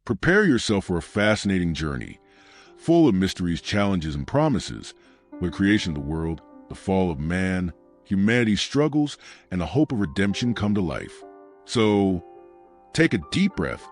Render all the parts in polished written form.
Prepare yourself for a fascinating journey, full of mysteries, challenges, and promises, where creation of the world, the fall of man, humanity's struggles, and the hope of redemption come to life. So, take a deep breath,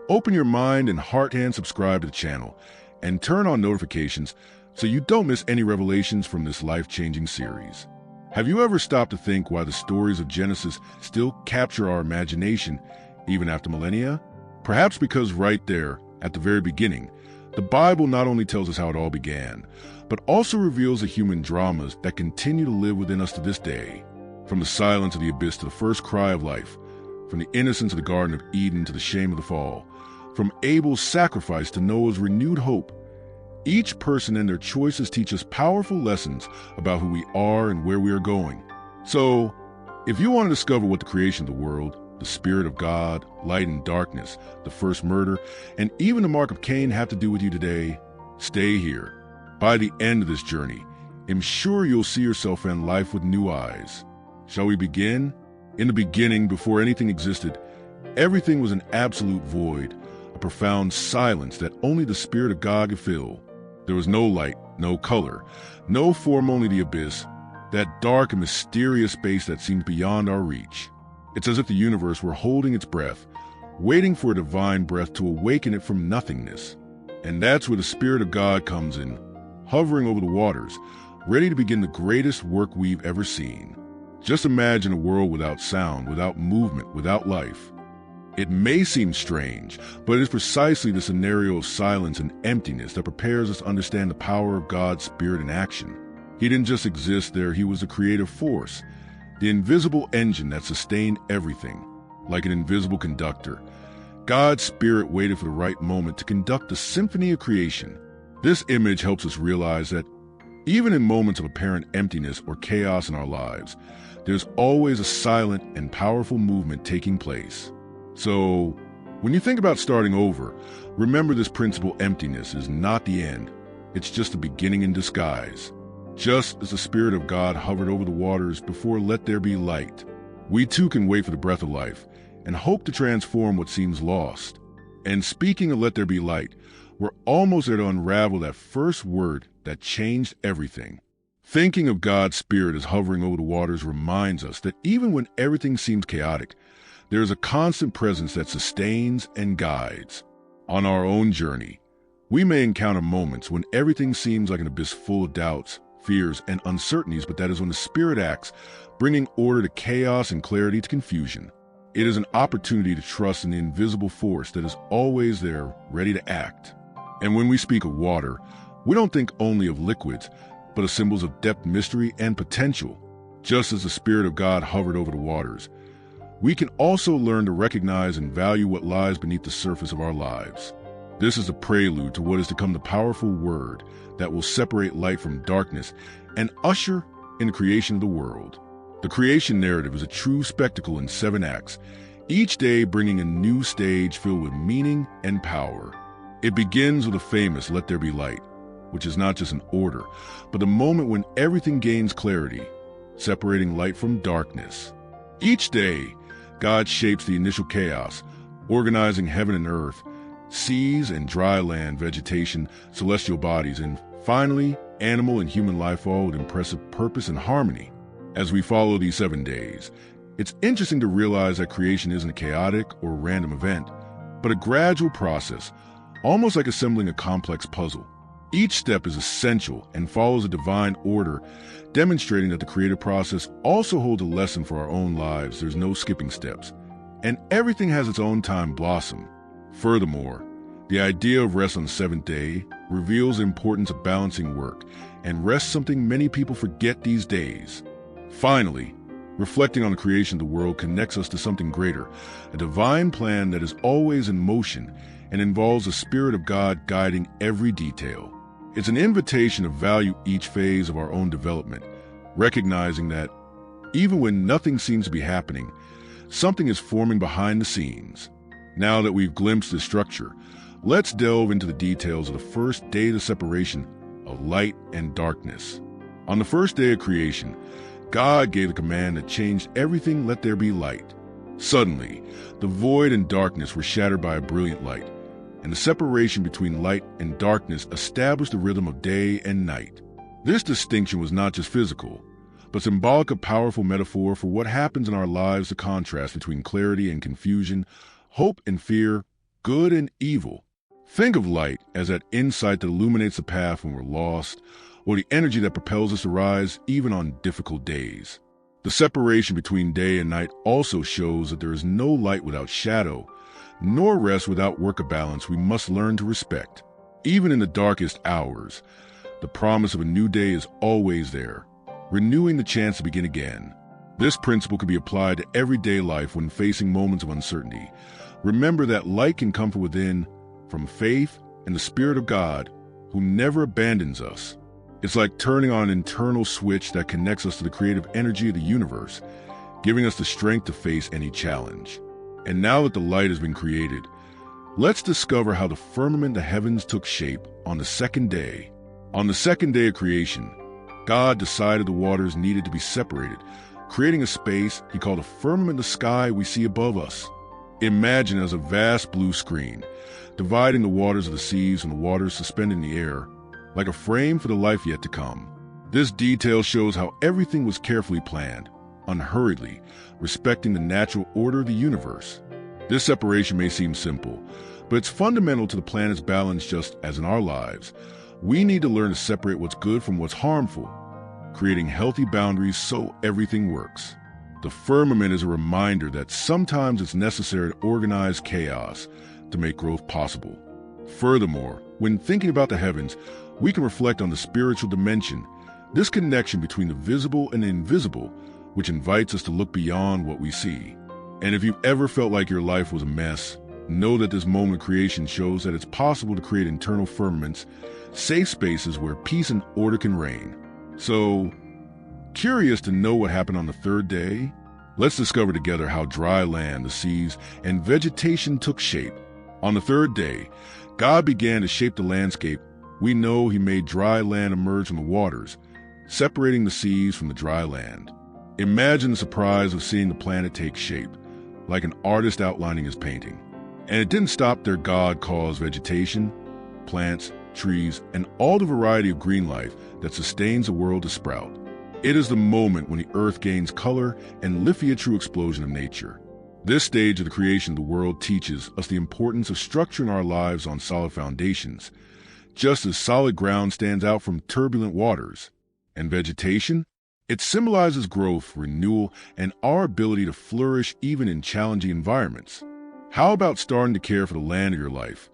open your mind and heart and subscribe to the channel, and turn on notifications so you don't miss any revelations from this life-changing series. Have you ever stopped to think why the stories of Genesis still capture our imagination even after millennia? Perhaps because right there, at the very beginning, the Bible not only tells us how it all began, but also reveals the human dramas that continue to live within us to this day. From the silence of the abyss to the first cry of life, from the innocence of the Garden of Eden to the shame of the fall, from Abel's sacrifice to Noah's renewed hope, each person and their choices teach us powerful lessons about who we are and where we are going. So, if you want to discover what the creation of the world, the Spirit of God, light and darkness, the first murder, and even the mark of Cain have to do with you today, stay here. By the end of this journey, I'm sure you'll see yourself and life with new eyes. Shall we begin? In the beginning, before anything existed, everything was an absolute void, a profound silence that only the Spirit of God could fill. There was no light, no color, no form, only the abyss, that dark and mysterious space that seemed beyond our reach. It's as if the universe were holding its breath, waiting for a divine breath to awaken it from nothingness. And that's where the Spirit of God comes in, hovering over the waters, ready to begin the greatest work we've ever seen. Just imagine a world without sound, without movement, without life. It may seem strange, but it is precisely the scenario of silence and emptiness that prepares us to understand the power of God's Spirit in action. He didn't just exist there, he was the creative force, the invisible engine that sustained everything. Like an invisible conductor, God's Spirit waited for the right moment to conduct the symphony of creation. This image helps us realize that even in moments of apparent emptiness or chaos in our lives, there's always a silent and powerful movement taking place. So, when you think about starting over, remember this principle: emptiness is not the end. It's just the beginning in disguise. Just as the Spirit of God hovered over the waters before let there be light, we too can wait for the breath of life and hope to transform what seems lost. And speaking of let there be light, we're almost there to unravel that first word that changed everything. Thinking of God's Spirit as hovering over the waters reminds us that even when everything seems chaotic, there is a constant presence that sustains and guides. On our own journey, we may encounter moments when everything seems like an abyss full of doubts, fears, and uncertainties, but that is when the Spirit acts, bringing order to chaos and clarity to confusion. It is an opportunity to trust in the invisible force that is always there, ready to act. And when we speak of water, we don't think only of liquids, but of symbols of depth, mystery, and potential. Just as the Spirit of God hovered over the waters, we can also learn to recognize and value what lies beneath the surface of our lives. This is a prelude to what is to come, the powerful word that will separate light from darkness and usher in the creation of the world. The creation narrative is a true spectacle in 7 acts, each day bringing a new stage filled with meaning and power. It begins with the famous "Let there be light," which is not just an order, but the moment when everything gains clarity, separating light from darkness. Each day, God shapes the initial chaos, organizing heaven and earth, seas and dry land, vegetation, celestial bodies, and finally, animal and human life, all with impressive purpose and harmony. As we follow these 7 days, it's interesting to realize that creation isn't a chaotic or random event, but a gradual process, almost like assembling a complex puzzle. Each step is essential and follows a divine order, demonstrating that the creative process also holds a lesson for our own lives. There's no skipping steps, and everything has its own time blossom. Furthermore, the idea of rest on the 7th day reveals the importance of balancing work and rest, something many people forget these days. Finally, reflecting on the creation of the world connects us to something greater, a divine plan that is always in motion and involves the Spirit of God guiding every detail. It's an invitation to value each phase of our own development, recognizing that even when nothing seems to be happening, something is forming behind the scenes. Now that we've glimpsed this structure, let's delve into the details of the first day of the separation of light and darkness. On the first day of creation, God gave a command that changed everything: let there be light. Suddenly, the void and darkness were shattered by a brilliant light. and the separation between light and darkness established the rhythm of day and night. This distinction was not just physical, but symbolic of powerful metaphor for what happens in our lives, the contrast between clarity and confusion, hope and fear, good and evil. Think of light as that insight that illuminates the path when we're lost, or the energy that propels us to rise even on difficult days. The separation between day and night also shows that there is no light without shadow, nor rest without work, a balance we must learn to respect. Even in the darkest hours, the promise of a new day is always there, renewing the chance to begin again. This principle can be applied to everyday life when facing moments of uncertainty. Remember that light can come from within, from faith and the Spirit of God, who never abandons us. It's like turning on an internal switch that connects us to the creative energy of the universe, giving us the strength to face any challenge. And now that the light has been created, let's discover how the firmament, the heavens, took shape on the second day. On the second day of creation, God decided the waters needed to be separated, creating a space he called a firmament, the sky we see above us. Imagine as a vast blue screen, dividing the waters of the seas from the waters suspended in the air, like a frame for the life yet to come. This detail shows how everything was carefully planned, unhurriedly, respecting the natural order of the universe. This separation may seem simple, but it's fundamental to the planet's balance. Just as in our lives, we need to learn to separate what's good from what's harmful, creating healthy boundaries so everything works. The firmament is a reminder that sometimes it's necessary to organize chaos to make growth possible. Furthermore, when thinking about the heavens, we can reflect on the spiritual dimension, this connection between the visible and the invisible, which invites us to look beyond what we see. And if you've ever felt like your life was a mess, know that this moment of creation shows that it's possible to create internal firmaments, safe spaces where peace and order can reign. So, curious to know what happened on the third day? Let's discover together how dry land, the seas, and vegetation took shape. On the third day, God began to shape the landscape. We know he made dry land emerge from the waters, separating the seas from the dry land. Imagine the surprise of seeing the planet take shape, like an artist outlining his painting. And it didn't stop there. God caused vegetation, plants, trees, and all the variety of green life that sustains the world to sprout. It is the moment when the earth gains color and lives, a true explosion of nature. This stage of the creation of the world teaches us the importance of structuring our lives on solid foundations, just as solid ground stands out from turbulent waters. And vegetation? It symbolizes growth, renewal, and our ability to flourish even in challenging environments. How about starting to care for the land of your life,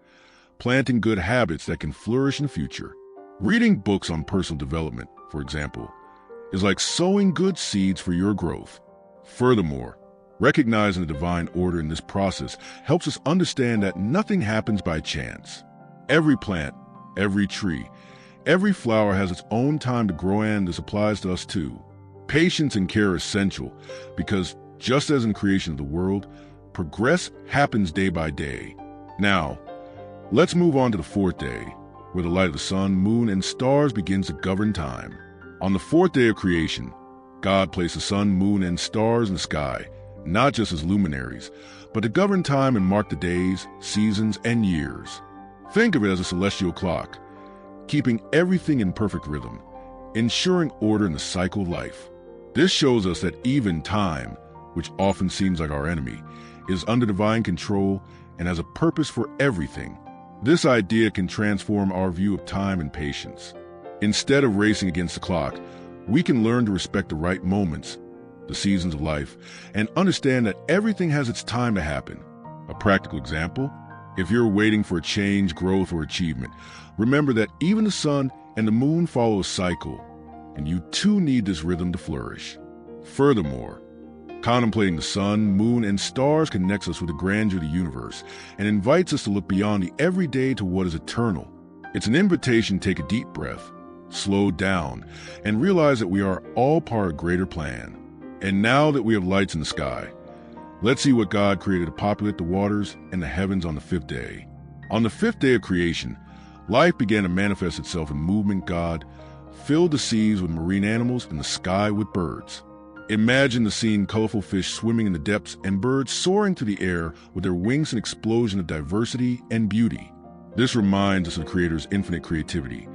planting good habits that can flourish in the future? Reading books on personal development, for example, is like sowing good seeds for your growth. Furthermore, recognizing the divine order in this process helps us understand that nothing happens by chance. Every plant, every tree, every flower has its own time to grow, and this applies to us too. Patience and care are essential because, just as in creation of the world, progress happens day by day. Now, let's move on to the fourth day, where the light of the sun, moon, and stars begins to govern time. On the fourth day of creation, God placed the sun, moon, and stars in the sky, not just as luminaries, but to govern time and mark the days, seasons, and years. Think of it as a celestial clock, keeping everything in perfect rhythm, ensuring order in the cycle of life. This shows us that even time, which often seems like our enemy, is under divine control and has a purpose for everything. This idea can transform our view of time and patience. Instead of racing against the clock, we can learn to respect the right moments, the seasons of life, and understand that everything has its time to happen. A practical example: if you're waiting for a change, growth, or achievement, remember that even the sun and the moon follow a cycle, and you too need this rhythm to flourish. Furthermore, contemplating the sun, moon, and stars connects us with the grandeur of the universe and invites us to look beyond the everyday to what is eternal. It's an invitation to take a deep breath, slow down, and realize that we are all part of a greater plan. And now that we have lights in the sky, let's see what God created to populate the waters and the heavens on the fifth day. On the fifth day of creation, life began to manifest itself in movement. God filled the seas with marine animals and the sky with birds. Imagine the scene: colorful fish swimming in the depths and birds soaring through the air with their wings, an explosion of diversity and beauty. This reminds us of the Creator's infinite creativity,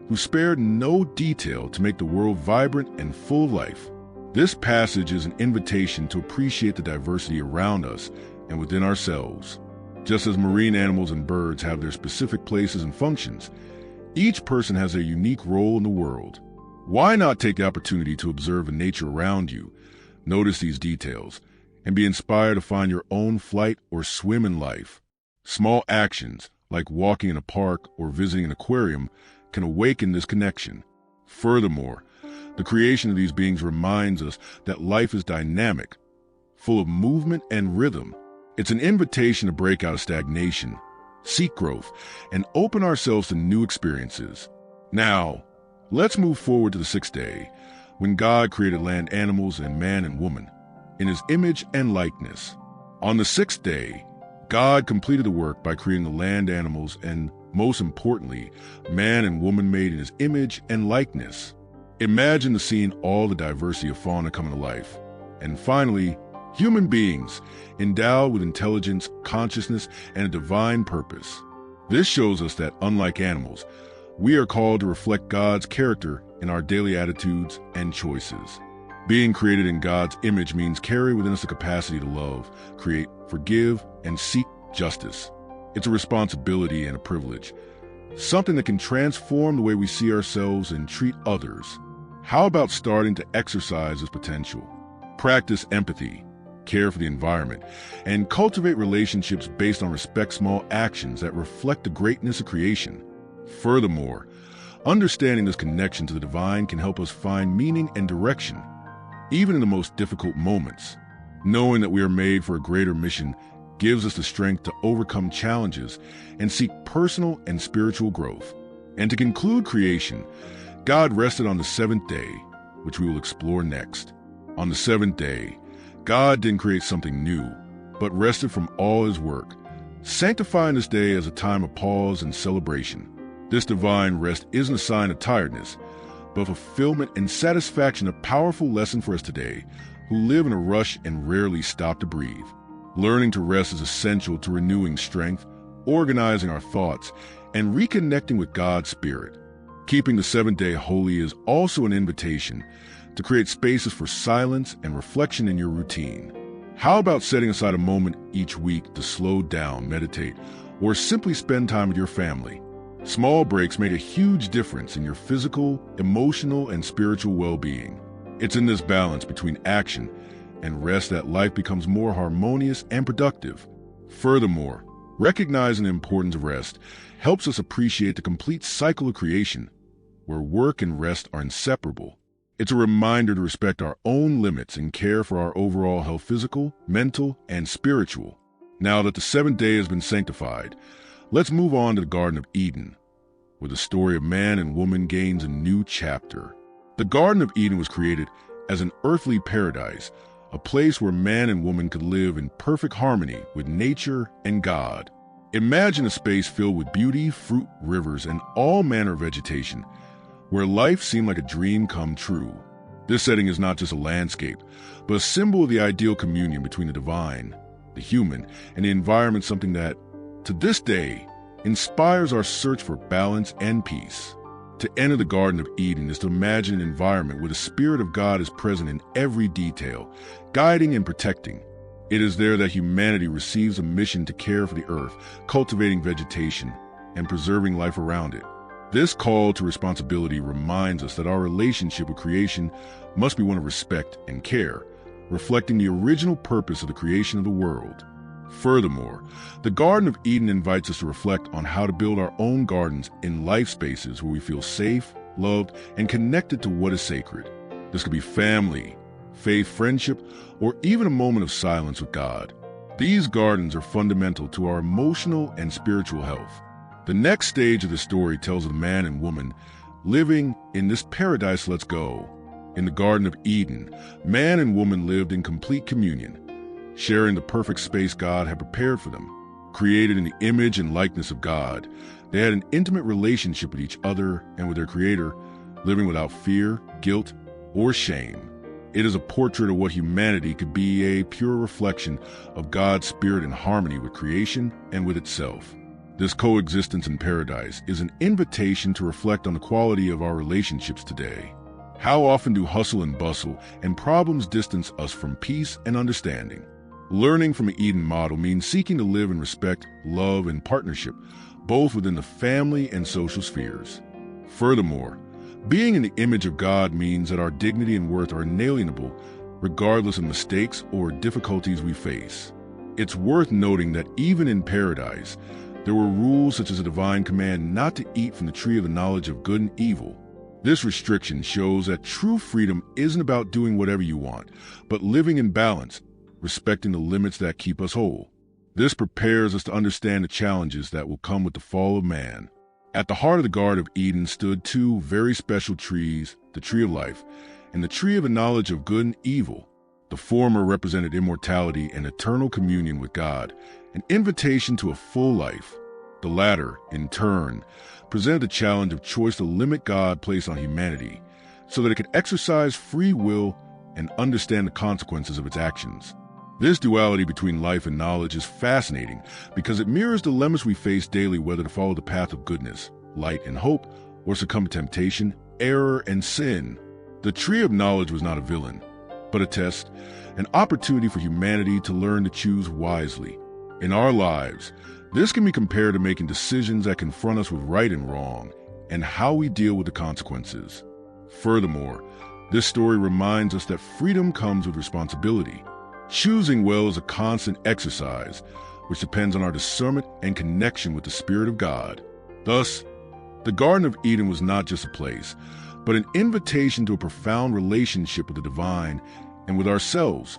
who spared no detail to make the world vibrant and full of life. This passage is an invitation to appreciate the diversity around us and within ourselves. Just as marine animals and birds have their specific places and functions, each person has a unique role in the world. Why not take the opportunity to observe the nature around you, notice these details, and be inspired to find your own flight or swim in life? Small actions, like walking in a park or visiting an aquarium, can awaken this connection. Furthermore, the creation of these beings reminds us that life is dynamic, full of movement and rhythm. It's an invitation to break out of stagnation, seek growth, and open ourselves to new experiences. Now, let's move forward to the sixth day, when God created land animals and man and woman, in his image and likeness. On the sixth day, God completed the work by creating the land animals and, most importantly, man and woman made in his image and likeness. Imagine seeing all the diversity of fauna coming to life. And finally, human beings, endowed with intelligence, consciousness, and a divine purpose. This shows us that, unlike animals, we are called to reflect God's character in our daily attitudes and choices. Being created in God's image means carry within us the capacity to love, create, forgive, and seek justice. It's a responsibility and a privilege, something that can transform the way we see ourselves and treat others. How about starting to exercise this potential? Practice empathy, care for the environment, and cultivate relationships based on respect small actions that reflect the greatness of creation. Furthermore, understanding this connection to the divine can help us find meaning and direction, even in the most difficult moments. Knowing that we are made for a greater mission gives us the strength to overcome challenges and seek personal and spiritual growth. And to conclude creation, God rested on the seventh day, which we will explore next. On the seventh day, God didn't create something new, but rested from all his work, sanctifying this day as a time of pause and celebration. This divine rest isn't a sign of tiredness, but fulfillment and satisfaction, a powerful lesson for us today, who live in a rush and rarely stop to breathe. Learning to rest is essential to renewing strength, organizing our thoughts, and reconnecting with God's Spirit. Keeping the seventh day holy is also an invitation to create spaces for silence and reflection in your routine. How about setting aside a moment each week to slow down, meditate, or simply spend time with your family? Small breaks make a huge difference in your physical, emotional, and spiritual well-being. It's in this balance between action and rest that life becomes more harmonious and productive. Furthermore, recognizing the importance of rest helps us appreciate the complete cycle of creation, where work and rest are inseparable. It's a reminder to respect our own limits and care for our overall health, physical, mental, and spiritual. Now that the seventh day has been sanctified, let's move on to the Garden of Eden, where the story of man and woman gains a new chapter. The Garden of Eden was created as an earthly paradise, a place where man and woman could live in perfect harmony with nature and God. Imagine a space filled with beauty, fruit, rivers, and all manner of vegetation, where life seemed like a dream come true. This setting is not just a landscape, but a symbol of the ideal communion between the divine, the human, and the environment, something that, to this day, inspires our search for balance and peace. To enter the Garden of Eden is to imagine an environment where the Spirit of God is present in every detail, guiding and protecting. It is there that humanity receives a mission to care for the earth, cultivating vegetation, and preserving life around it. This call to responsibility reminds us that our relationship with creation must be one of respect and care, reflecting the original purpose of the creation of the world. Furthermore, the Garden of Eden invites us to reflect on how to build our own gardens in life spaces where we feel safe, loved, and connected to what is sacred. This could be family, faith, friendship, or even a moment of silence with God. These gardens are fundamental to our emotional and spiritual health. The next stage of the story tells of the man and woman living in this paradise. Let's go. In the Garden of Eden, man and woman lived in complete communion, sharing the perfect space God had prepared for them. Created in the image and likeness of God, they had an intimate relationship with each other and with their Creator, living without fear, guilt, or shame. It is a portrait of what humanity could be, a pure reflection of God's Spirit in harmony with creation and with itself. This coexistence in paradise is an invitation to reflect on the quality of our relationships today. How often do hustle and bustle and problems distance us from peace and understanding? Learning from the Eden model means seeking to live in respect, love, and partnership, both within the family and social spheres. Furthermore, being in the image of God means that our dignity and worth are inalienable, regardless of mistakes or difficulties we face. It's worth noting that even in paradise, there were rules such as a divine command not to eat from the tree of the knowledge of good and evil. This restriction shows that true freedom isn't about doing whatever you want, but living in balance, respecting the limits that keep us whole. This prepares us to understand the challenges that will come with the fall of man. At the heart of the Garden of Eden stood two very special trees, the tree of life and the tree of the knowledge of good and evil. The former represented immortality and eternal communion with God, an invitation to a full life. The latter, in turn, presented the challenge of choice the limit God placed on humanity so that it could exercise free will and understand the consequences of its actions. This duality between life and knowledge is fascinating because it mirrors dilemmas we face daily, whether to follow the path of goodness, light and hope, or succumb to temptation, error, and sin. The tree of knowledge was not a villain, but a test, an opportunity for humanity to learn to choose wisely. In our lives, this can be compared to making decisions that confront us with right and wrong and how we deal with the consequences. Furthermore, this story reminds us that freedom comes with responsibility. Choosing well is a constant exercise, which depends on our discernment and connection with the Spirit of God. Thus, the Garden of Eden was not just a place, but an invitation to a profound relationship with the divine and with ourselves,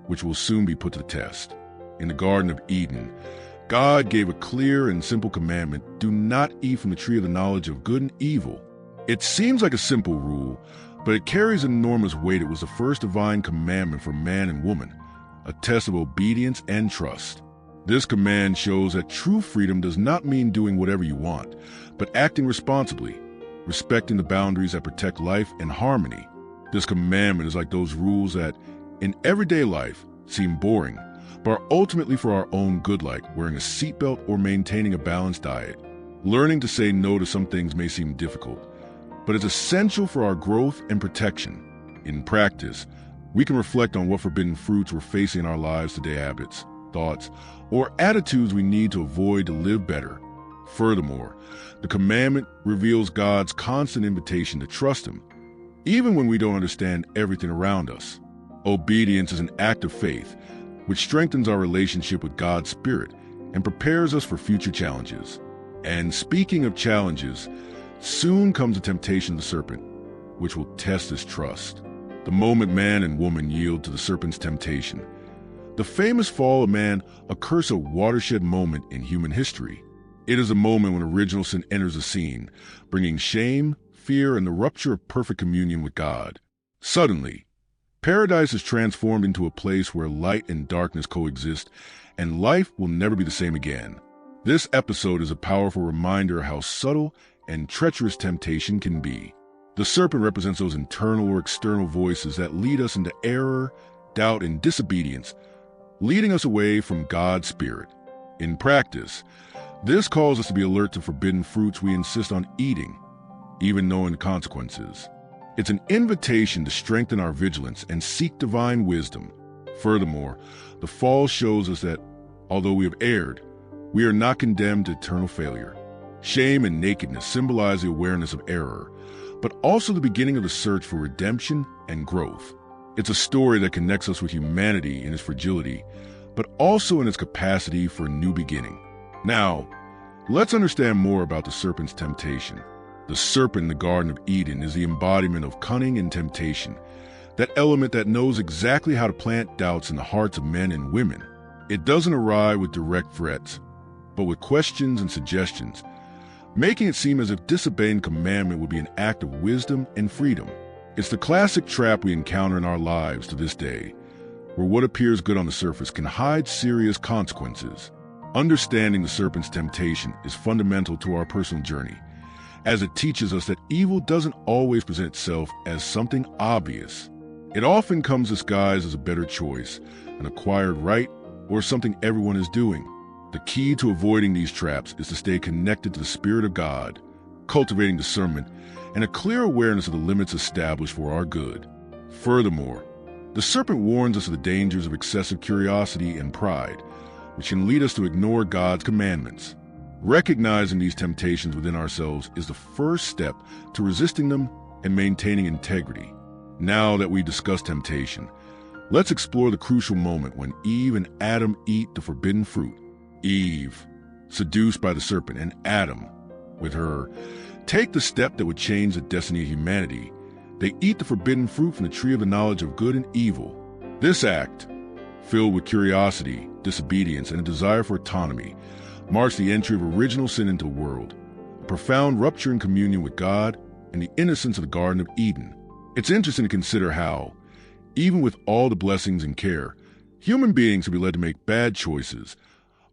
which will soon be put to the test. In the Garden of Eden, God gave a clear and simple commandment: do not eat from the tree of the knowledge of good and evil. It seems like a simple rule, but it carries enormous weight. It was the first divine commandment for man and woman, a test of obedience and trust. This command shows that true freedom does not mean doing whatever you want, but acting responsibly, respecting the boundaries that protect life and harmony. This commandment is like those rules that, in everyday life, seem boring, but are ultimately for our own good, like wearing a seatbelt or maintaining a balanced diet. Learning to say no to some things may seem difficult, but it's essential for our growth and protection. In practice, we can reflect on what forbidden fruits we're facing in our lives today, habits, thoughts, or attitudes we need to avoid to live better. Furthermore, the commandment reveals God's constant invitation to trust Him, even when we don't understand everything around us. Obedience is an act of faith, which strengthens our relationship with God's Spirit and prepares us for future challenges. And speaking of challenges, soon comes the temptation of the serpent, which will test his trust. The moment man and woman yield to the serpent's temptation, the famous fall of man occurs, a watershed moment in human history. It is a moment when original sin enters the scene, bringing shame, fear, and the rupture of perfect communion with God. Suddenly, paradise is transformed into a place where light and darkness coexist, and life will never be the same again. This episode is a powerful reminder of how subtle and treacherous temptation can be. The serpent represents those internal or external voices that lead us into error, doubt, and disobedience, leading us away from God's Spirit. In practice, this calls us to be alert to forbidden fruits we insist on eating, even knowing the consequences. It's an invitation to strengthen our vigilance and seek divine wisdom. Furthermore, the fall shows us that, although we have erred, we are not condemned to eternal failure. Shame and nakedness symbolize the awareness of error, but also the beginning of the search for redemption and growth. It's a story that connects us with humanity in its fragility, but also in its capacity for a new beginning. Now, let's understand more about the serpent's temptation. The serpent in the Garden of Eden is the embodiment of cunning and temptation, that element that knows exactly how to plant doubts in the hearts of men and women. It doesn't arrive with direct threats, but with questions and suggestions, making it seem as if disobeying commandment would be an act of wisdom and freedom. It's the classic trap we encounter in our lives to this day, where what appears good on the surface can hide serious consequences. Understanding the serpent's temptation is fundamental to our personal journey, as it teaches us that evil doesn't always present itself as something obvious. It often comes disguised as a better choice, an acquired right, or something everyone is doing. The key to avoiding these traps is to stay connected to the Spirit of God, cultivating discernment and a clear awareness of the limits established for our good. Furthermore, the serpent warns us of the dangers of excessive curiosity and pride, which can lead us to ignore God's commandments. Recognizing these temptations within ourselves is the first step to resisting them and maintaining integrity. Now that we discussed temptation, let's explore the crucial moment when Eve and Adam eat the forbidden fruit. Eve, seduced by the serpent, and Adam, with her, take the step that would change the destiny of humanity. They eat the forbidden fruit from the tree of the knowledge of good and evil. This act, filled with curiosity, disobedience, and a desire for autonomy, marks the entry of original sin into the world, a profound rupture in communion with God and the innocence of the Garden of Eden. It's interesting to consider how, even with all the blessings and care, human beings can be led to make bad choices,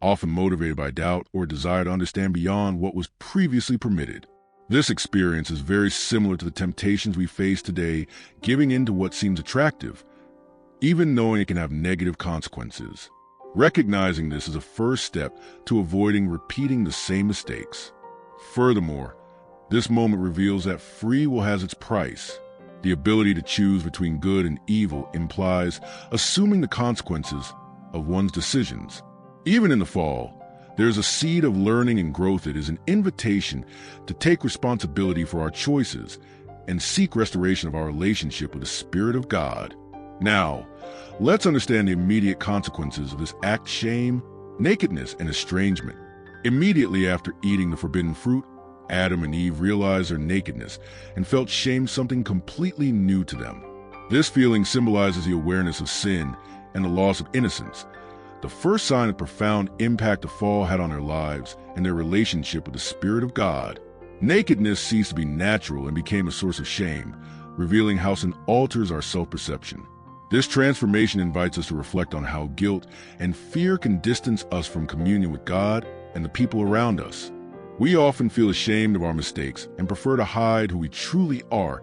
often motivated by doubt or a desire to understand beyond what was previously permitted. This experience is very similar to the temptations we face today, giving in to what seems attractive, even knowing it can have negative consequences. Recognizing this is a first step to avoiding repeating the same mistakes. Furthermore, this moment reveals that free will has its price. The ability to choose between good and evil implies assuming the consequences of one's decisions. Even in the fall, there is a seed of learning and growth. It is an invitation to take responsibility for our choices and seek restoration of our relationship with the Spirit of God. Now, let's understand the immediate consequences of this act: shame, nakedness, and estrangement. Immediately after eating the forbidden fruit, Adam and Eve realized their nakedness and felt shame, something completely new to them. This feeling symbolizes the awareness of sin and the loss of innocence, the first sign of profound impact the fall had on their lives and their relationship with the Spirit of God. Nakedness ceased to be natural and became a source of shame, revealing how sin alters our self-perception. This transformation invites us to reflect on how guilt and fear can distance us from communion with God and the people around us. We often feel ashamed of our mistakes and prefer to hide who we truly are,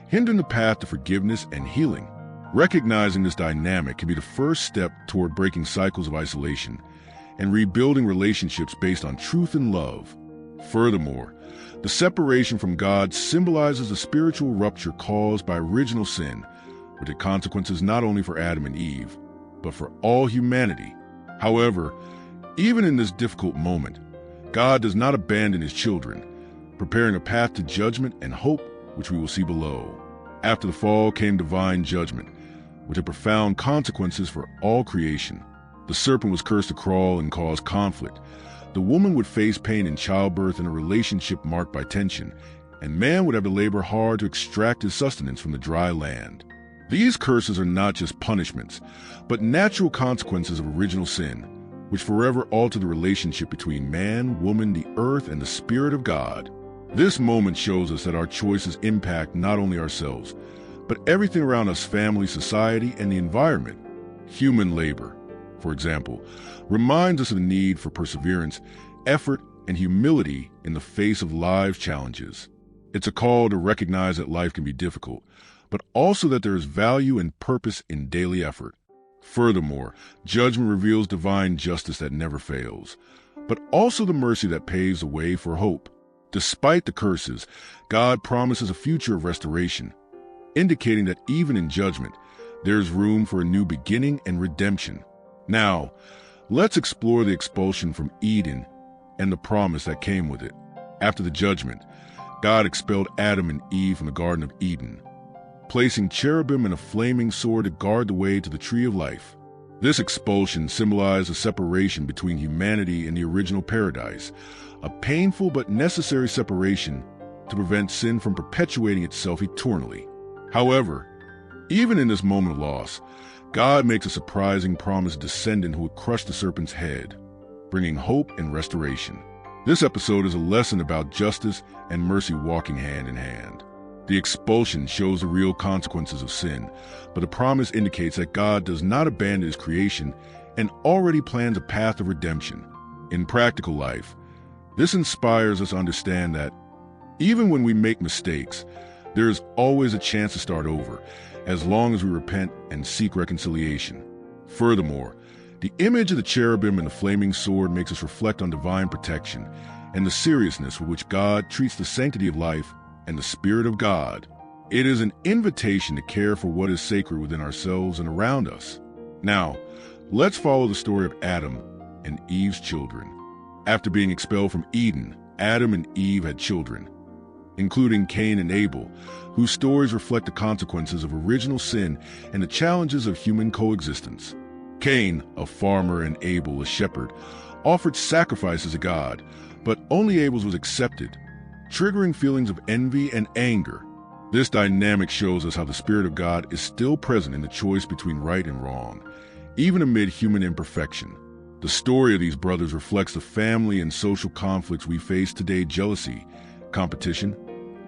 hindering the path to forgiveness and healing. Recognizing this dynamic can be the first step toward breaking cycles of isolation and rebuilding relationships based on truth and love. Furthermore, the separation from God symbolizes the spiritual rupture caused by original sin, with the consequences not only for Adam and Eve, but for all humanity. However, even in this difficult moment, God does not abandon his children, preparing a path to judgment and hope, which we will see below. After the fall came divine judgment, which had profound consequences for all creation. The serpent was cursed to crawl and cause conflict. The woman would face pain in childbirth and a relationship marked by tension, and man would have to labor hard to extract his sustenance from the dry land. These curses are not just punishments, but natural consequences of original sin, which forever alter the relationship between man, woman, the earth, and the Spirit of God. This moment shows us that our choices impact not only ourselves, but everything around us: family, society, and the environment. Human labor, for example, reminds us of the need for perseverance, effort, and humility in the face of life's challenges. It's a call to recognize that life can be difficult, but also that there is value and purpose in daily effort. Furthermore, judgment reveals divine justice that never fails, but also the mercy that paves the way for hope. Despite the curses, God promises a future of restoration, indicating that even in judgment, there is room for a new beginning and redemption. Now, let's explore the expulsion from Eden and the promise that came with it. After the judgment, God expelled Adam and Eve from the Garden of Eden, placing cherubim and a flaming sword to guard the way to the tree of life. This expulsion symbolized a separation between humanity and the original paradise, a painful but necessary separation to prevent sin from perpetuating itself eternally. However, even in this moment of loss, God makes a surprising promised descendant who would crush the serpent's head, bringing hope and restoration. This episode is a lesson about justice and mercy walking hand in hand. The expulsion shows the real consequences of sin, but the promise indicates that God does not abandon his creation and already plans a path of redemption. In practical life, this inspires us to understand that even when we make mistakes, there is always a chance to start over, as long as we repent and seek reconciliation. Furthermore, The image of the cherubim and the flaming sword makes us reflect on divine protection and the seriousness with which God treats the sanctity of life and the Spirit of God. It is an invitation to care for what is sacred within ourselves and around us. Now, let's follow the story of Adam and Eve's children. After being expelled from Eden, Adam and Eve had children, including Cain and Abel, whose stories reflect the consequences of original sin and the challenges of human coexistence. Cain, a farmer, and Abel, a shepherd, offered sacrifices to God, but only Abel's was accepted, triggering feelings of envy and anger. This dynamic shows us how the Spirit of God is still present in the choice between right and wrong, even amid human imperfection. The story of these brothers reflects the family and social conflicts we face today: jealousy, competition,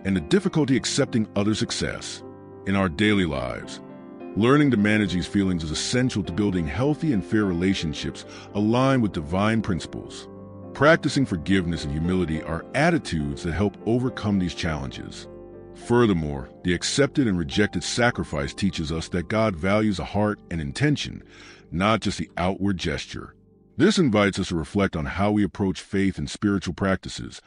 and the difficulty accepting others' success. In our daily lives, learning to manage these feelings is essential to building healthy and fair relationships aligned with divine principles. Practicing forgiveness and humility are attitudes that help overcome these challenges. Furthermore, the accepted and rejected sacrifice teaches us that God values a heart and intention, not just the outward gesture. This invites us to reflect on how we approach faith and spiritual practices,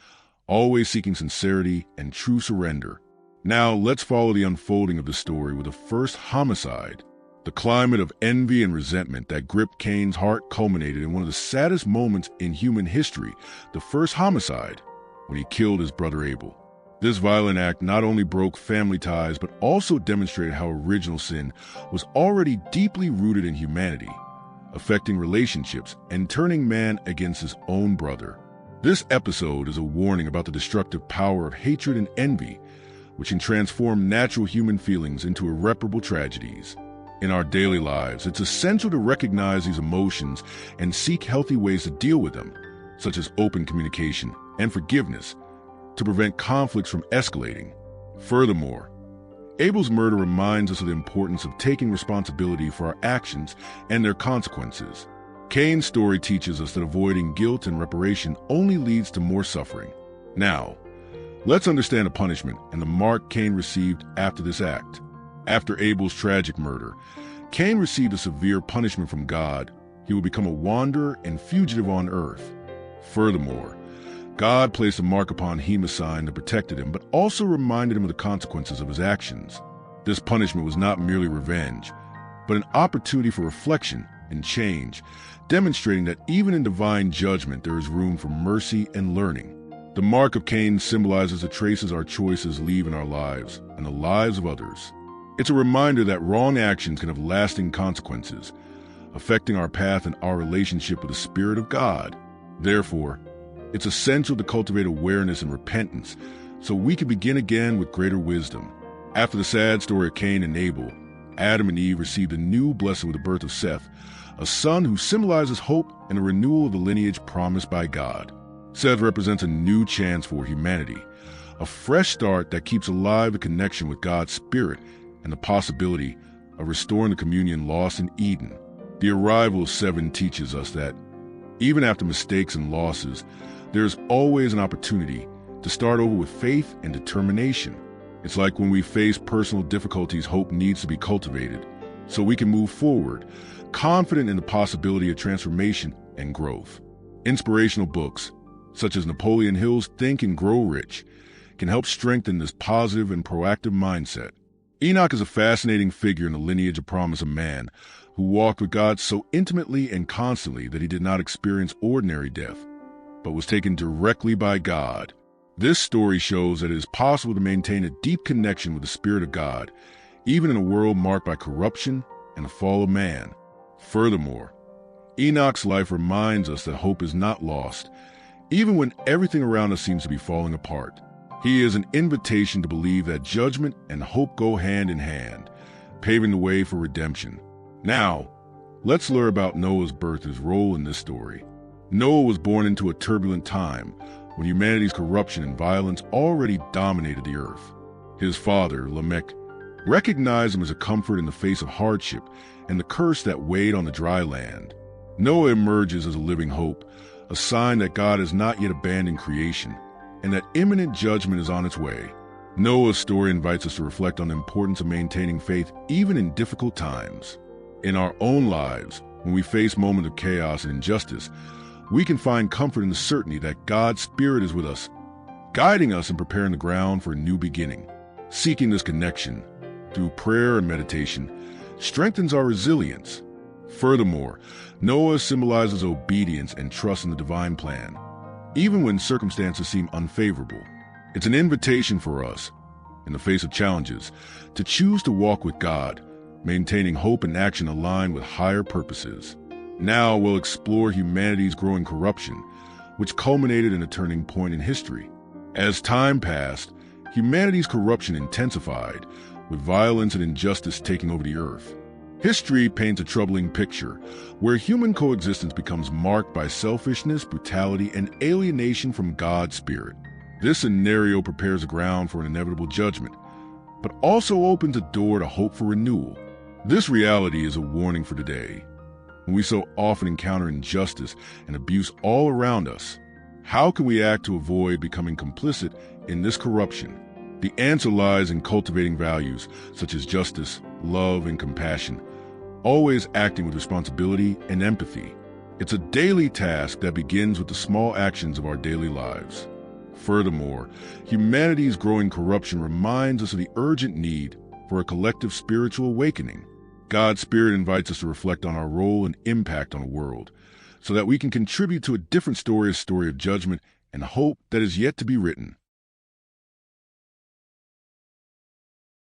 always seeking sincerity and true surrender. Now, let's follow the unfolding of the story with the first homicide. The climate of envy and resentment that gripped Cain's heart culminated in one of the saddest moments in human history: the first homicide, when he killed his brother Abel. This violent act not only broke family ties, but also demonstrated how original sin was already deeply rooted in humanity, affecting relationships and turning man against his own brother. This episode is a warning about the destructive power of hatred and envy, which can transform natural human feelings into irreparable tragedies. In our daily lives, it's essential to recognize these emotions and seek healthy ways to deal with them, such as open communication and forgiveness, to prevent conflicts from escalating. Furthermore, Abel's murder reminds us of the importance of taking responsibility for our actions and their consequences. Cain's story teaches us that avoiding guilt and reparation only leads to more suffering. Now, let's understand the punishment and the mark Cain received after this act. After Abel's tragic murder, Cain received a severe punishment from God. He would become a wanderer and fugitive on earth. Furthermore, God placed a mark upon him, a sign that protected him, but also reminded him of the consequences of his actions. This punishment was not merely revenge, but an opportunity for reflection and change, demonstrating that even in divine judgment there is room for mercy and learning. The mark of Cain symbolizes the traces our choices leave in our lives and the lives of others. It's a reminder that wrong actions can have lasting consequences, affecting our path and our relationship with the Spirit of God. Therefore, it's essential to cultivate awareness and repentance so we can begin again with greater wisdom. After the sad story of Cain and Abel, Adam and Eve received a new blessing with the birth of Seth, a son who symbolizes hope and a renewal of the lineage promised by God. Seth represents a new chance for humanity, a fresh start that keeps alive the connection with God's Spirit and the possibility of restoring the communion lost in Eden. The arrival of Seth teaches us that even after mistakes and losses, there's always an opportunity to start over with faith and determination. It's like when we face personal difficulties, hope needs to be cultivated so we can move forward, confident in the possibility of transformation and growth. Inspirational books, such as Napoleon Hill's Think and Grow Rich, can help strengthen this positive and proactive mindset. Enoch is a fascinating figure in the lineage of promise, a man who walked with God so intimately and constantly that he did not experience ordinary death, but was taken directly by God. This story shows that it is possible to maintain a deep connection with the Spirit of God, even in a world marked by corruption and the fall of man. Furthermore, Enoch's life reminds us that hope is not lost, even when everything around us seems to be falling apart. He is an invitation to believe that judgment and hope go hand in hand, paving the way for redemption. Now, let's learn about Noah's birth, his role in this story. Noah was born into a turbulent time when humanity's corruption and violence already dominated the earth. His father, Lamech, recognized him as a comfort in the face of hardship and the curse that weighed on the dry land. Noah emerges as a living hope, a sign that God has not yet abandoned creation and that imminent judgment is on its way. Noah's story invites us to reflect on the importance of maintaining faith even in difficult times. In our own lives, When we face moments of chaos and injustice, we can find comfort in the certainty that God's Spirit is with us, guiding us and preparing the ground for a new beginning. Seeking this connection through prayer and meditation strengthens our resilience. Furthermore, Noah symbolizes obedience and trust in the divine plan, even when circumstances seem unfavorable. It's an invitation for us, in the face of challenges, to choose to walk with God, maintaining hope and action aligned with higher purposes. Now we'll explore humanity's growing corruption, which culminated in a turning point in history. As time passed, humanity's corruption intensified, with violence and injustice taking over the earth. History paints a troubling picture, where human coexistence becomes marked by selfishness, brutality, and alienation from God's Spirit. This scenario prepares the ground for an inevitable judgment, but also opens a door to hope for renewal. This reality is a warning for today. When we so often encounter injustice and abuse all around us, how can we act to avoid becoming complicit in this corruption? The answer lies in cultivating values such as justice, love, and compassion, always acting with responsibility and empathy. It's a daily task that begins with the small actions of our daily lives. Furthermore, humanity's growing corruption reminds us of the urgent need for a collective spiritual awakening. God's Spirit invites us to reflect on our role and impact on the world, so that we can contribute to a different story of judgment and hope that is yet to be written.